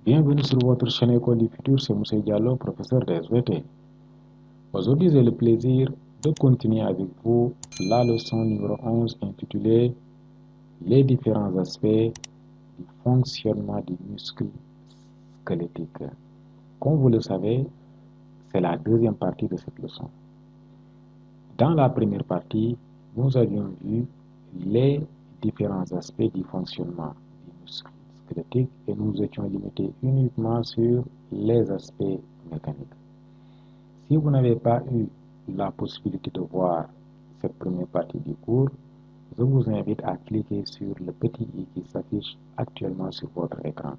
Bienvenue sur votre chaîne École du Futur, c'est Moussa Diallo, professeur de SVT. Aujourd'hui, j'ai le plaisir de continuer avec vous la leçon numéro 11 intitulée Les différents aspects du fonctionnement du muscle squelettique. Comme vous le savez, c'est la deuxième partie de cette leçon. Dans la première partie, nous avions vu les différents aspects du fonctionnement du muscle squelettique et nous étions limités uniquement sur les aspects mécaniques. Si vous n'avez pas eu la possibilité de voir cette première partie du cours, je vous invite à cliquer sur le petit i qui s'affiche actuellement sur votre écran.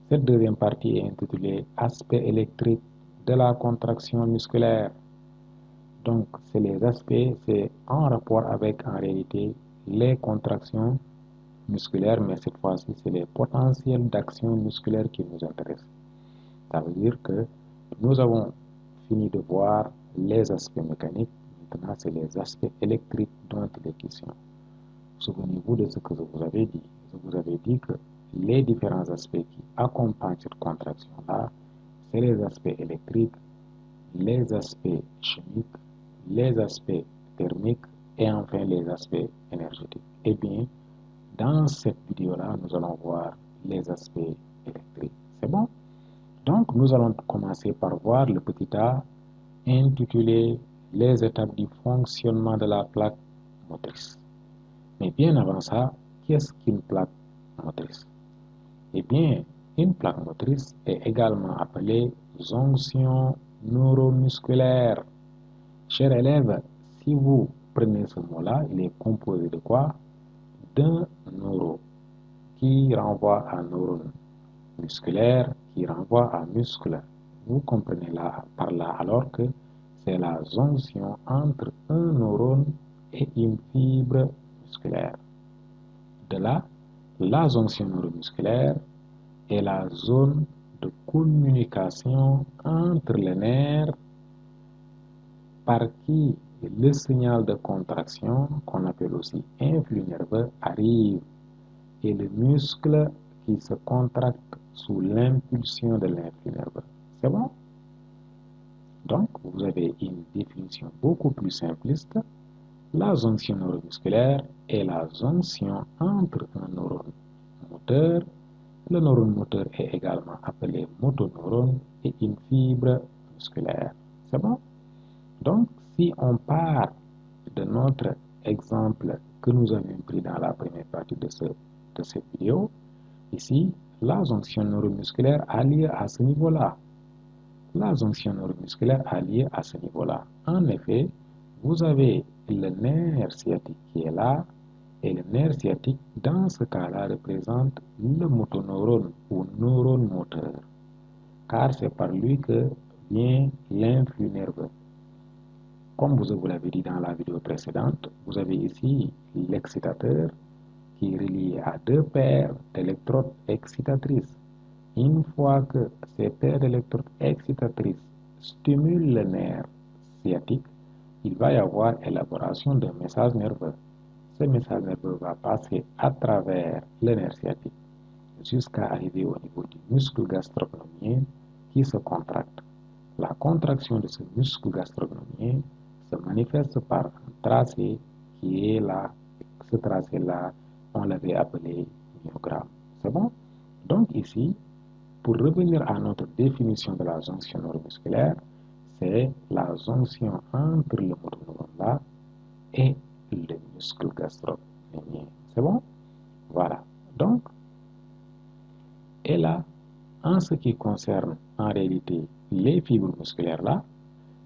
Cette deuxième partie est intitulée Aspects électriques de la contraction musculaire. Donc, c'est en rapport avec, en réalité, les contractions musculaires, mais cette fois-ci, c'est les potentiels d'action musculaire qui nous intéressent. Ça veut dire que nous avons fini de voir les aspects mécaniques. Maintenant, c'est les aspects électriques dont il est question. Souvenez-vous de ce que je vous avais dit. Je vous avais dit que les différents aspects qui accompagnent cette contraction-là, c'est les aspects électriques, les aspects chimiques, les aspects thermiques et enfin les aspects énergétiques. Eh bien, dans cette vidéo-là, nous allons voir les aspects électriques. C'est bon? Donc, nous allons commencer par voir le petit a intitulé Les étapes du fonctionnement de la plaque motrice. Mais bien avant ça, qu'est-ce qu'une plaque motrice? Eh bien, une plaque motrice est également appelée jonction neuromusculaire. Chers élèves, si vous prenez ce mot-là, il est composé de quoi? D'un neuro qui renvoie à neurone, musculaire qui renvoie à muscle. Vous comprenez là, par là alors que c'est la jonction entre un neurone et une fibre musculaire. De là, la jonction neuromusculaire est la zone de communication entre les nerfs par qui le signal de contraction, qu'on appelle aussi influx nerveux, arrive et le muscle qui se contracte sous l'impulsion de l'influx nerveux. C'est bon? Donc, vous avez une définition beaucoup plus simpliste. La jonction neuromusculaire est la jonction entre un neurone moteur. Le neurone moteur est également appelé motoneurone et une fibre musculaire. C'est bon? Donc, si on part de notre exemple que nous avions pris dans la première partie de cette vidéo, ici, la jonction neuromusculaire a lieu à ce niveau-là. La jonction neuromusculaire a lieu à ce niveau-là. En effet, vous avez le nerf sciatique qui est là, et le nerf sciatique, dans ce cas-là, représente le motoneurone ou neurone moteur, car c'est par lui que vient l'influx nerveux. Comme vous l'avez dit dans la vidéo précédente, vous avez ici l'excitateur qui est relié à deux paires d'électrodes excitatrices. Une fois que ces paires d'électrodes excitatrices stimulent le nerf sciatique, il va y avoir élaboration d'un message nerveux. Ce message nerveux va passer à travers le nerf sciatique jusqu'à arriver au niveau du muscle gastrocnémien qui se contracte. La contraction de ce muscle gastrocnémien se manifeste par un tracé qui est là. Ce tracé-là, on l'avait appelé myogramme. C'est bon? Donc ici, pour revenir à notre définition de la jonction neuromusculaire, c'est la jonction entre le motoneurone là et le muscle gastrocnémien. C'est bon? Voilà. Donc, et là, en ce qui concerne en réalité les fibres musculaires là,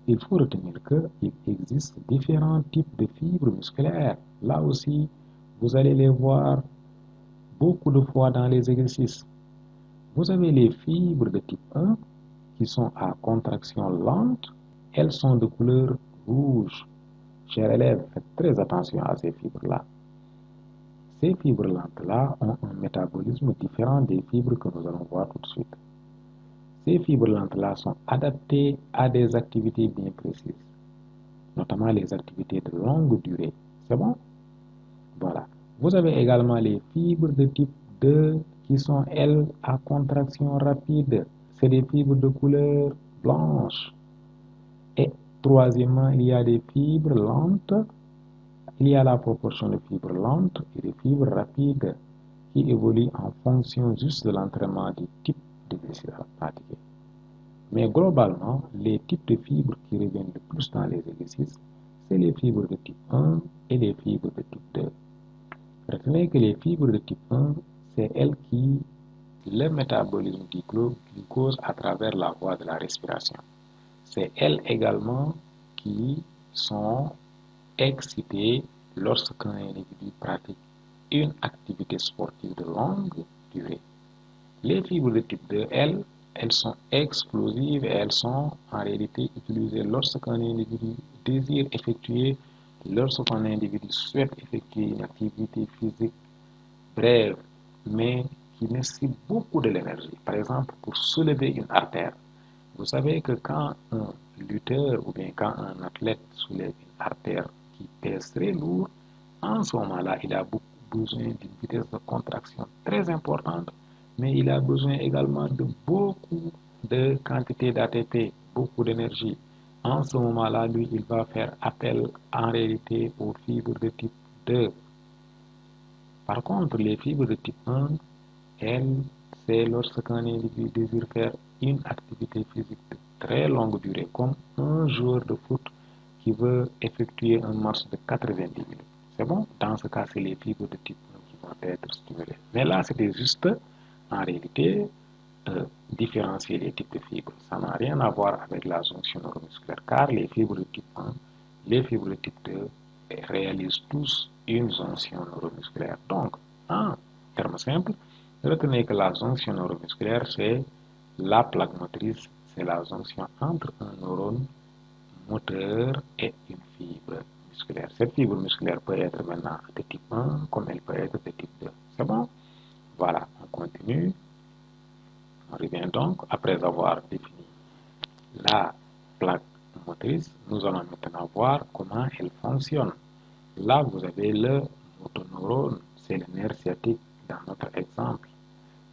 il faut retenir qu'il existe différents types de fibres musculaires. Là aussi, vous allez les voir beaucoup de fois dans les exercices. Vous avez les fibres de type 1 qui sont à contraction lente. Elles sont de couleur rouge. Chers élèves, faites très attention à ces fibres-là. Ces fibres lentes-là ont un métabolisme différent des fibres que nous allons voir tout de suite. Ces fibres lentes-là sont adaptées à des activités bien précises, notamment les activités de longue durée. C'est bon? Voilà. Vous avez également les fibres de type 2 qui sont, elles, à contraction rapide. C'est des fibres de couleur blanche. Et troisièmement, il y a des fibres lentes. Il y a la proportion de fibres lentes et de fibres rapides qui évoluent en fonction juste de l'entraînement du type d'exercice à pratiquer. Mais globalement, les types de fibres qui reviennent le plus dans les exercices, c'est les fibres de type 1 et les fibres de type 2. Retenez que les fibres de type 1, c'est elles qui le métabolisme du glucose à travers la voie de la respiration. C'est elles également qui sont excitées lorsqu'un individu pratique une activité sportive de longue durée. Les fibres de type 2, elles sont explosives et elles sont en réalité utilisées lorsqu'un individu désire effectuer, lorsqu'un individu souhaite effectuer une activité physique brève, mais qui nécessite beaucoup de l'énergie. Par exemple, pour soulever une artère. Vous savez que quand un lutteur ou bien quand un athlète soulève une artère qui pèse très lourd, en ce moment-là, il a besoin d'une vitesse de contraction très importante, mais il a besoin également de beaucoup de quantité d'ATP, beaucoup d'énergie. En ce moment-là, lui, il va faire appel en réalité aux fibres de type 2. Par contre, les fibres de type 1, elles, c'est lorsqu'un individu désire faire une activité physique de très longue durée, comme un joueur de foot qui veut effectuer un match de 90 minutes. C'est bon? Dans ce cas, c'est les fibres de type 1 qui vont être stimulées. Mais là, c'était juste, en réalité, différencier les types de fibres. Ça n'a rien à voir avec la jonction neuromusculaire, car les fibres de type 1, les fibres de type 2 réalisent tous une jonction neuromusculaire. Donc, en termes simples, retenez que la jonction neuromusculaire, c'est la plaque motrice, c'est la jonction entre un neurone moteur et une fibre musculaire. Cette fibre musculaire peut être maintenant de type 1 comme elle peut être de type 2. C'est bon? Voilà, on continue. On revient donc, après avoir défini la plaque motrice, nous allons maintenant voir comment elle fonctionne. Là, vous avez le motoneurone, c'est le nerf sciatique dans notre exemple.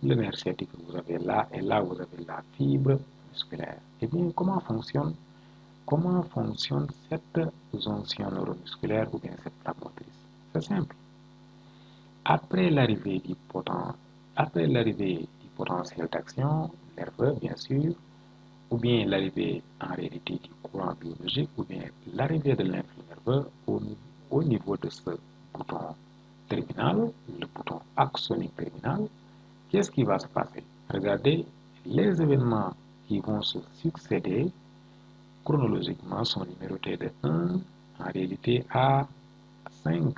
Le nerf sciatique que vous avez là, et là, vous avez la fibre musculaire. Eh bien, comment fonctionne cette jonction neuromusculaire ou bien cette plaque motrice? C'est simple. Après l'arrivée du potentiel d'action nerveux, bien sûr, ou bien l'arrivée en réalité du courant biologique, ou bien l'arrivée de l'influx nerveux au niveau de ce bouton terminal, le bouton axonique terminal, qu'est-ce qui va se passer? Regardez, les événements qui vont se succéder chronologiquement sont numérotés de 1 en réalité à 5.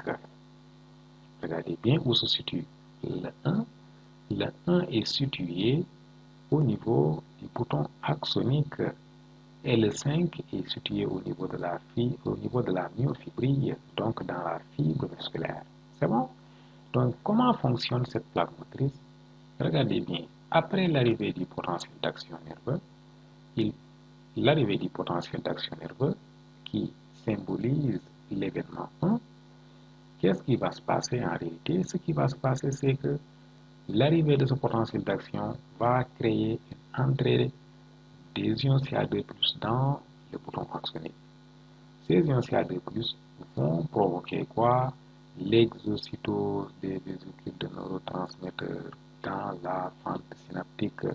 Regardez bien où se situe le 1. Le 1 est situé au niveau du bouton axonique et le 5 est situé au niveau de la myofibrille, donc dans la fibre musculaire. C'est bon? Donc, comment fonctionne cette plaque motrice? Regardez bien. Après l'arrivée du potentiel d'action nerveux, l'arrivée du potentiel d'action nerveux qui symbolise l'événement 1, qu'est-ce qui va se passer en réalité? Ce qui va se passer, c'est que l'arrivée de ce potentiel d'action va créer une entrée des ions Ca2+ dans le bouton axonique. Ces ions Ca2+ vont provoquer quoi? L'exocytose des vésicules de neurotransmetteurs dans la fente synaptique.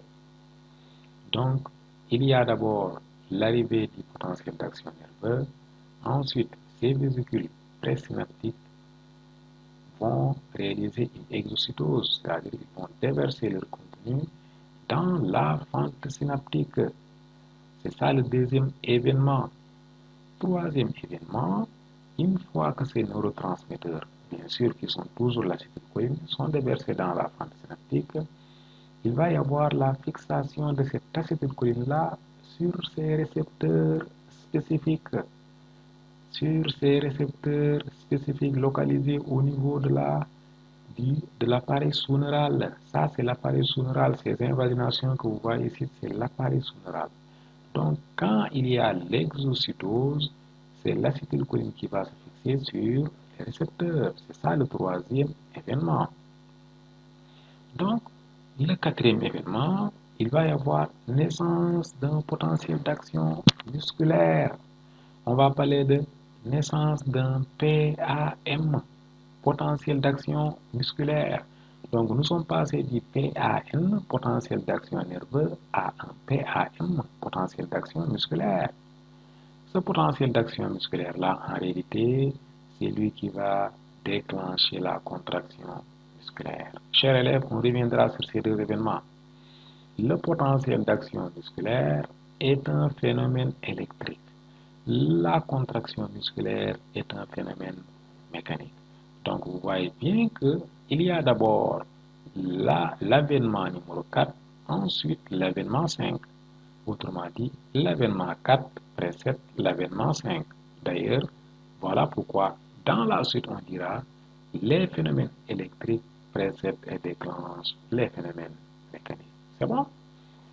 Donc, il y a d'abord l'arrivée du potentiel d'action nerveux. Ensuite, ces vésicules présynaptiques vont réaliser une exocytose, c'est-à-dire qu'ils vont déverser leur contenu dans la fente synaptique. C'est ça le deuxième événement. Troisième événement, une fois que ces neurotransmetteurs, bien sûr qui sont toujours l'acétylcholine, sont déversés dans la fente synaptique, il va y avoir la fixation de cette acétylcholine-là sur ces récepteurs spécifiques, localisés au niveau de l'appareil sous-neural. Ça, c'est l'appareil sous-neural. Ces invaginations que vous voyez ici, c'est l'appareil sous-neural. Donc, quand il y a l'exocytose, c'est l'acétylcholine qui va se fixer sur les récepteurs. C'est ça le troisième événement. Donc, Le quatrième événement, il va y avoir naissance d'un potentiel d'action musculaire. On va parler de naissance d'un PAM, potentiel d'action musculaire. Donc, nous sommes passés du PAN, potentiel d'action nerveux, à un PAM, potentiel d'action musculaire. Ce potentiel d'action musculaire-là, en réalité, c'est lui qui va déclencher la contraction musculaire. Chers élèves, on reviendra sur ces deux événements. Le potentiel d'action musculaire est un phénomène électrique. La contraction musculaire est un phénomène mécanique. Donc, vous voyez bien qu'il y a d'abord l'avènement numéro 4, ensuite l'avènement 5. Autrement dit, l'avènement 4 précède l'avènement 5. D'ailleurs, voilà pourquoi dans la suite on dira les phénomènes électriques précèdent et déclenchent les phénomènes mécaniques. C'est bon?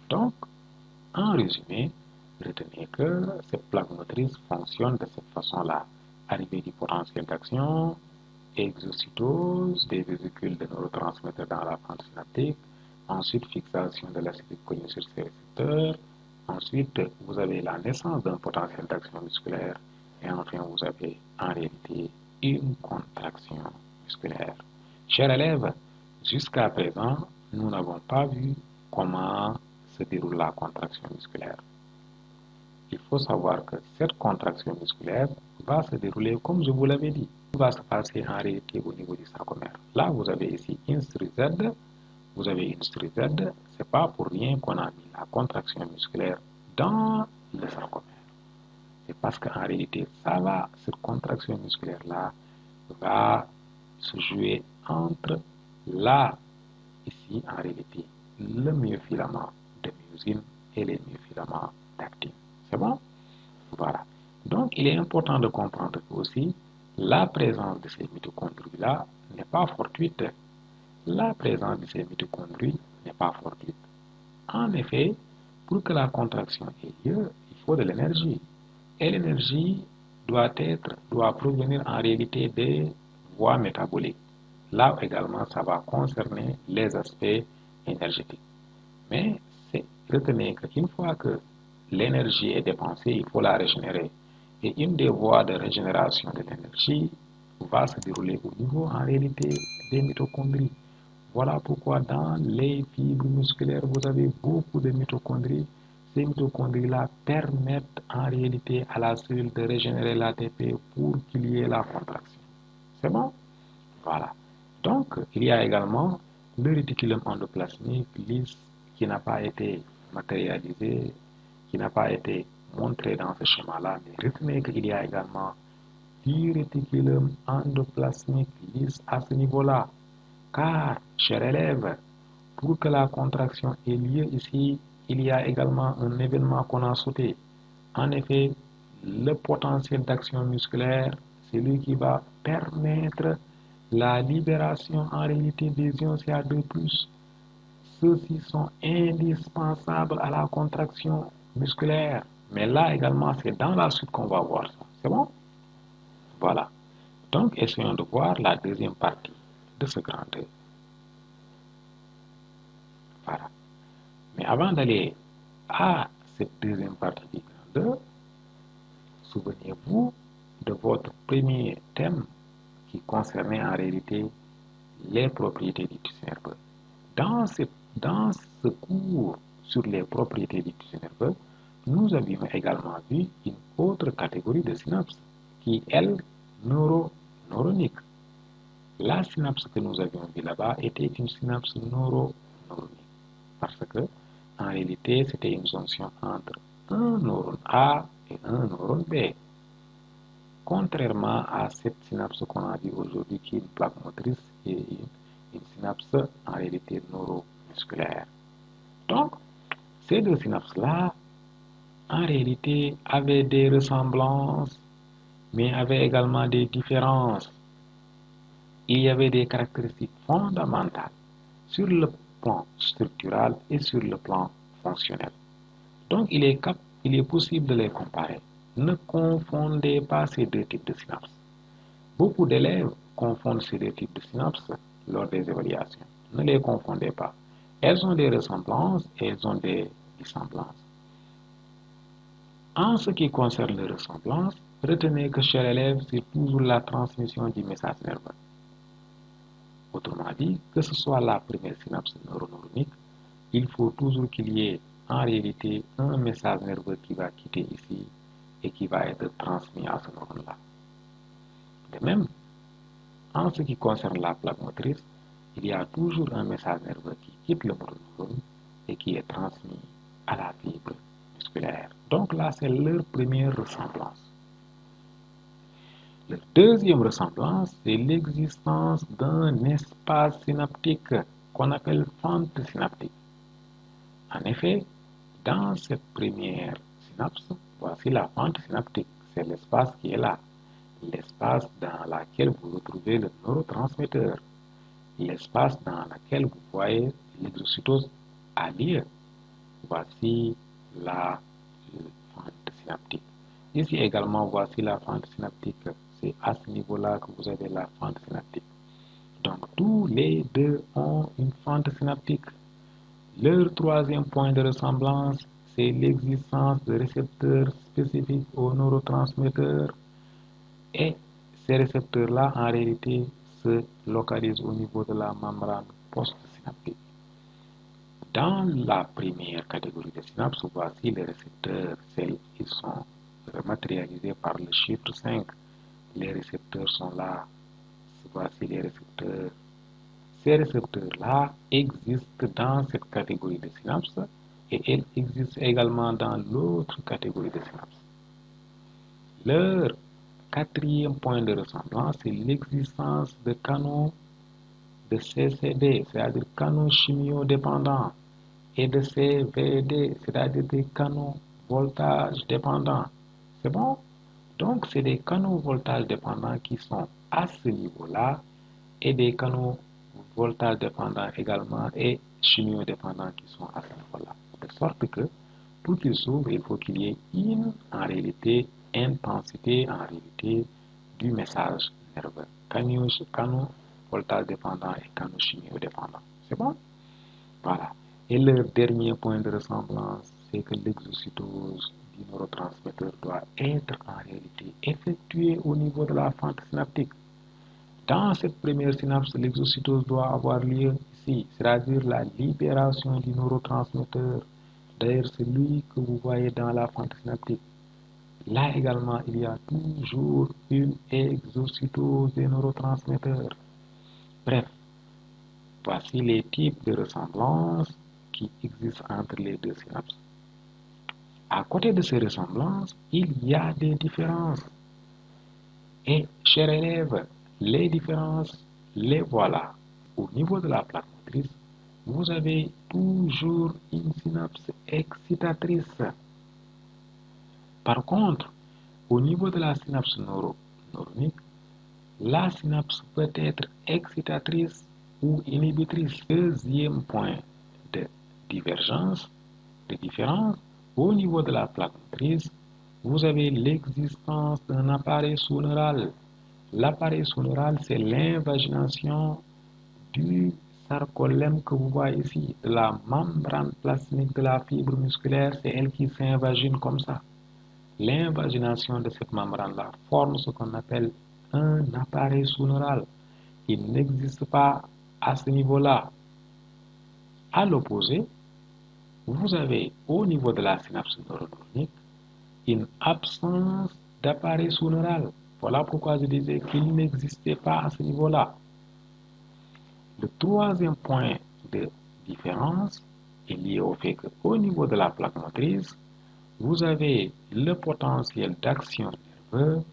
Donc, en résumé, retenez que cette plaque motrice fonctionne de cette façon-là. Arrivée du potentiel d'action, exocytose des vésicules de neurotransmetteurs dans la fente synaptique, ensuite fixation de l'acétylcholine sur ces récepteurs, ensuite vous avez la naissance d'un potentiel d'action musculaire, et enfin vous avez en réalité une contraction musculaire. Chers élèves, jusqu'à présent, nous n'avons pas vu comment se déroule la contraction musculaire. Il faut savoir que cette contraction musculaire va se dérouler comme je vous l'avais dit. Il va se passer en réalité au niveau du sarcomère. Là, vous avez ici une strie Z, vous avez une strie Z. C'est pas pour rien qu'on a mis la contraction musculaire dans le sarcomère. C'est parce qu'en réalité, cette contraction musculaire-là va se jouer entre là, ici, en réalité, le myofilament de myosine et les myofilaments d'actine. C'est bon? Voilà. Donc, il est important de comprendre que aussi, la présence de ces mitochondries-là n'est pas fortuite. La présence de ces mitochondries n'est pas fortuite. En effet, pour que la contraction ait lieu, il faut de l'énergie. Et l'énergie doit provenir en réalité des voies métaboliques. Là également, ça va concerner les aspects énergétiques. Mais retenez qu'une fois que l'énergie est dépensée, il faut la régénérer. Et une des voies de régénération de l'énergie va se dérouler au niveau, en réalité, des mitochondries. Voilà pourquoi dans les fibres musculaires, vous avez beaucoup de mitochondries. Ces mitochondries-là permettent en réalité à la cellule de régénérer l'ATP pour qu'il y ait la contraction. C'est bon? Voilà. Donc, il y a également le réticulum endoplasmique lisse qui n'a pas été matérialisé, qui n'a pas été montré dans ce schéma-là, mais retenez qu'il y a également du réticulum endoplasmique lisse à ce niveau-là. Car, chers élèves, pour que la contraction ait lieu ici, il y a également un événement qu'on a sauté. En effet, le potentiel d'action musculaire, c'est lui qui va permettre la libération en réalité des ions Ca2+. Ceux-ci sont indispensables à la contraction musculaire. Mais là également, c'est dans la suite qu'on va voir ça. C'est bon? Voilà. Donc, essayons de voir la deuxième partie de ce grand 2. Voilà. Mais avant d'aller à cette deuxième partie du grand 2, souvenez-vous de votre premier thème qui concernait en réalité les propriétés du tissu nerveux. Dans ce cours sur les propriétés du tissu nerveux, nous avions également vu une autre catégorie de synapses qui est, elle, neuronique. La synapse que nous avions vue là-bas était une synapse neuronique parce que, en réalité, c'était une jonction entre un neurone A et un neurone B. Contrairement à cette synapse qu'on a vue aujourd'hui qui est une plaque motrice et une synapse en réalité neuromusculaire. Donc, ces deux synapses-là, en réalité, avaient des ressemblances, mais avaient également des différences. Il y avait des caractéristiques fondamentales sur le plan structural et sur le plan fonctionnel. Donc, il est possible de les comparer. Ne confondez pas ces deux types de synapses. Beaucoup d'élèves confondent ces deux types de synapses lors des évaluations. Ne les confondez pas. Elles ont des ressemblances et elles ont des dissemblances. En ce qui concerne les ressemblances, retenez que chez l'élève, c'est toujours la transmission du message nerveux. Autrement dit, que ce soit la première synapse neuroneuronique, il faut toujours qu'il y ait en réalité un message nerveux qui va quitter ici et qui va être transmis à ce neurone-là. De même, en ce qui concerne la plaque motrice, il y a toujours un message nerveux qui quitte le neurone et qui est transmis à la fibre musculaire. Donc là, c'est leur première ressemblance. La deuxième ressemblance, c'est l'existence d'un espace synaptique qu'on appelle fente synaptique. En effet, dans cette première synapse, voici la fente synaptique. C'est l'espace qui est là, l'espace dans lequel vous retrouvez le neurotransmetteur, l'espace dans lequel vous voyez l'exocytose a lieu. Voici la fente synaptique. Ici également, voici la fente synaptique. C'est à ce niveau-là que vous avez la fente synaptique. Donc, tous les deux ont une fente synaptique. Leur troisième point de ressemblance, c'est l'existence de récepteurs spécifiques aux neurotransmetteurs. Et ces récepteurs-là, en réalité, se localisent au niveau de la membrane postsynaptique. Dans la première catégorie de synapses, voici les récepteurs. Ils sont matérialisés par le chiffre 5. Les récepteurs sont là. Voici les récepteurs. Ces récepteurs-là existent dans cette catégorie de synapses et elles existent également dans l'autre catégorie de synapses. Leur quatrième point de ressemblance, c'est l'existence de canaux de CCD, c'est-à-dire canaux chimiodépendants, et de CVD, c'est-à-dire des canaux voltage dépendants. C'est bon? Donc, c'est des canaux voltage dépendants qui sont à ce niveau-là et des canaux voltage dépendants également et chimiodépendants qui sont à ce niveau-là. De sorte que pour qu'il s'ouvre, il faut qu'il y ait une, en réalité, intensité, en réalité, du message nerveux. Canaux voltage dépendants et canaux chimiodépendants. C'est bon? Voilà. Et le dernier point de ressemblance, c'est que l'exocytose du neurotransmetteur doit être en réalité effectuée au niveau de la fente synaptique. Dans cette première synapse, l'exocytose doit avoir lieu ici, c'est-à-dire la libération du neurotransmetteur. D'ailleurs, c'est lui que vous voyez dans la fente synaptique. Là également, il y a toujours une exocytose des neurotransmetteurs. Bref, voici les types de ressemblances qui existent entre les deux synapses. À côté de ces ressemblances, il y a des différences. Et, chers élèves, les différences, les voilà. Au niveau de la plaque motrice, vous avez toujours une synapse excitatrice. Par contre, au niveau de la synapse neuronique, la synapse peut être excitatrice ou inhibitrice. Deuxième point de divergence, de différence, au niveau de la plaque motrice, vous avez l'existence d'un appareil sous-neural. L'appareil sous-neural, c'est l'invagination du sarcolème que vous voyez ici, de la membrane plasmique de la fibre musculaire, c'est elle qui s'invagine comme ça. L'invagination de cette membrane-là forme ce qu'on appelle un appareil sous-neural. Il n'existe pas à ce niveau-là. À l'opposé, vous avez au niveau de la synapse neuronale une absence d'appareil sous-neural. Voilà pourquoi je disais qu'il n'existait pas à ce niveau-là. Le troisième point de différence est lié au fait qu'au niveau de la plaque motrice, vous avez le potentiel d'action nerveux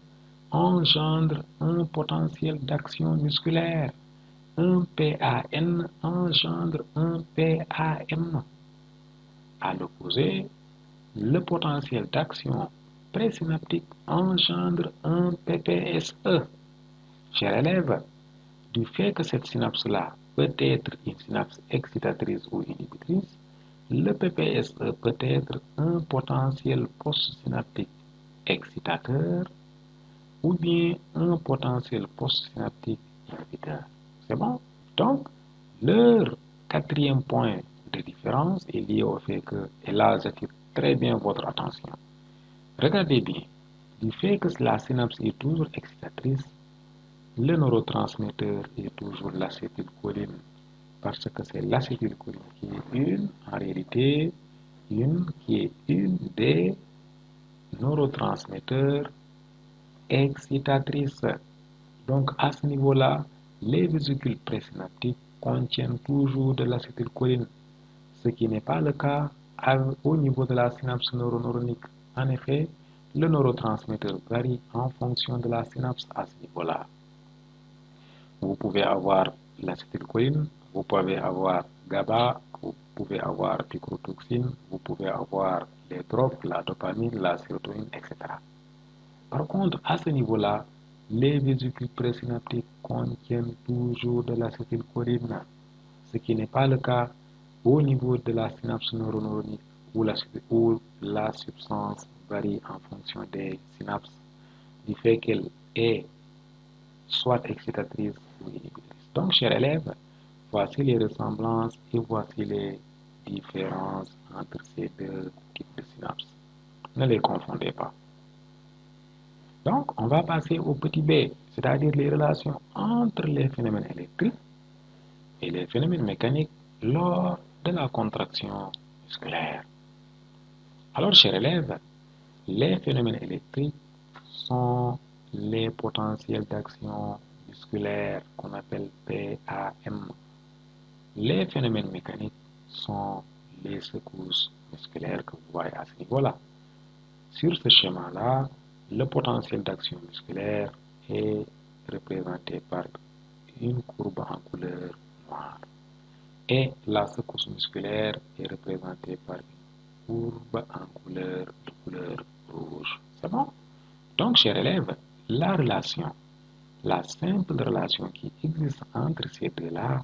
engendre un potentiel d'action musculaire. Un PAN engendre un PAM. À l'opposé, le potentiel d'action présynaptique engendre un PPSE. Chers élèves, du fait que cette synapse-là peut être une synapse excitatrice ou inhibitrice, le PPSE peut être un potentiel postsynaptique excitateur ou bien un potentiel postsynaptique inhibiteur. C'est bon? Donc, leur quatrième point de différence est lié au fait que, et là j'attire très bien votre attention, regardez bien, du fait que la synapse est toujours excitatrice, le neurotransmetteur est toujours l'acétylcholine, parce que c'est l'acétylcholine en réalité, qui est une des neurotransmetteurs excitatrices. Donc à ce niveau-là, les vésicules présynaptiques contiennent toujours de l'acétylcholine, ce qui n'est pas le cas au niveau de la synapse neuronorique. En effet, le neurotransmetteur varie en fonction de la synapse à ce niveau-là. Vous pouvez avoir l'acétylcholine, vous pouvez avoir GABA, vous pouvez avoir picrotoxine, vous pouvez avoir les drogues, la dopamine, la sérotonine, etc. Par contre, à ce niveau-là, les vésicules présynaptiques contiennent toujours de l'acétylcholine, ce qui n'est pas le cas au niveau de la synapse neuronorique où la substance varie en fonction des synapses du fait qu'elle est soit excitatrice ou inhibitrice. Donc, chers élèves, voici les ressemblances et voici les différences entre ces deux types de synapses. Ne les confondez pas. Donc, on va passer au petit b, c'est-à-dire les relations entre les phénomènes électriques et les phénomènes mécaniques lors de la contraction musculaire. Alors, chers élèves, les phénomènes électriques sont les potentiels d'action musculaire qu'on appelle PAM. Les phénomènes mécaniques sont les secousses musculaires que vous voyez à ce niveau-là. Sur ce schéma-là, le potentiel d'action musculaire est représenté par une courbe en couleur noire et la secousse musculaire est représentée par une courbe en couleur rouge. C'est bon? Donc, chers élèves, la simple relation qui existe entre ces deux-là,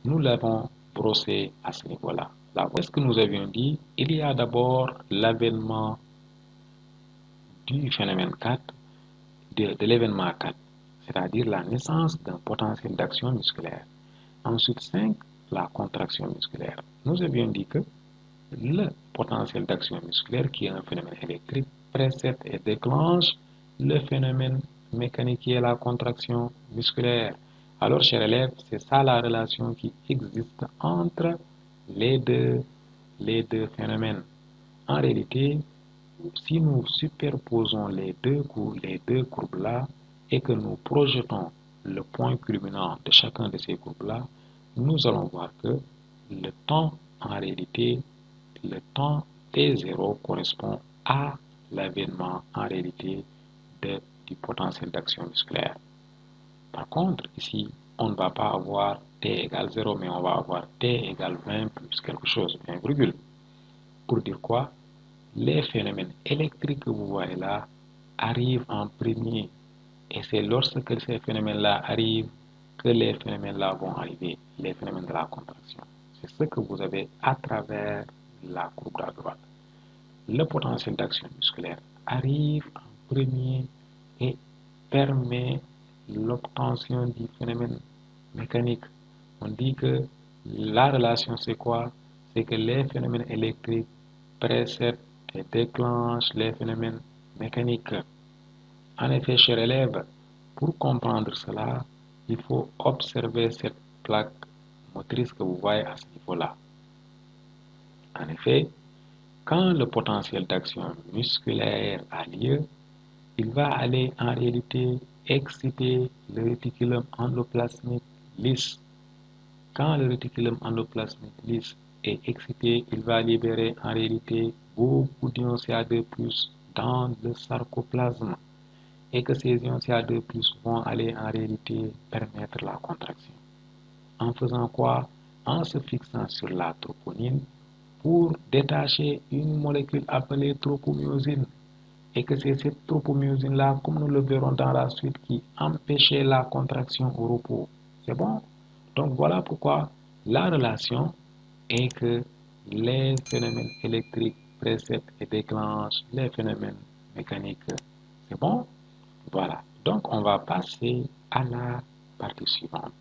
nous l'avons brossée à ce niveau-là. Là, où est-ce que nous avions dit? Il y a d'abord l'avènement du phénomène 4, de l'événement 4, c'est-à-dire la naissance d'un potentiel d'action musculaire. Ensuite, 5, la contraction musculaire. Nous avions dit que le potentiel d'action musculaire, qui est un phénomène électrique, précède et déclenche le phénomène mécanique qui est la contraction musculaire. Alors, chers élèves, c'est ça la relation qui existe entre les deux phénomènes. En réalité, si nous superposons les deux courbes-là et que nous projetons le point culminant de chacun de ces courbes-là, nous allons voir que le temps, en réalité, le temps T0 correspond à l'avènement, en réalité, du potentiel d'action musculaire. Par contre, ici, on ne va pas avoir T égale 0, mais on va avoir T égale 20 plus quelque chose, un virgule. Pour dire quoi? Les phénomènes électriques que vous voyez là arrivent en premier. Et c'est lorsque ces phénomènes-là arrivent que les phénomènes-là vont arriver, les phénomènes de la contraction. C'est ce que vous avez à travers la courbe à droite. Le potentiel d'action musculaire arrive en premier et permet l'obtention du phénomène mécanique. On dit que la relation c'est quoi? C'est que les phénomènes électriques précèdent et déclenchent les phénomènes mécaniques. En effet, chers élèves, pour comprendre cela, il faut observer cette plaque motrice que vous voyez à ce niveau-là. En effet, quand le potentiel d'action musculaire a lieu, il va aller en réalité exciter le réticulum endoplasmique lisse. Quand le réticulum endoplasmique lisse est excité, il va libérer en réalité beaucoup d'ions CA2+ dans le sarcoplasme et que ces ions CA2+ vont aller en réalité permettre la contraction. En faisant quoi? En se fixant sur la troponine pour détacher une molécule appelée tropomyosine. Et que c'est cette tropomyosine-là, comme nous le verrons dans la suite, qui empêchait la contraction au repos. C'est bon? Donc voilà pourquoi la relation est que les phénomènes électriques précèdent et déclenchent les phénomènes mécaniques. C'est bon? Voilà. Donc on va passer à la partie suivante.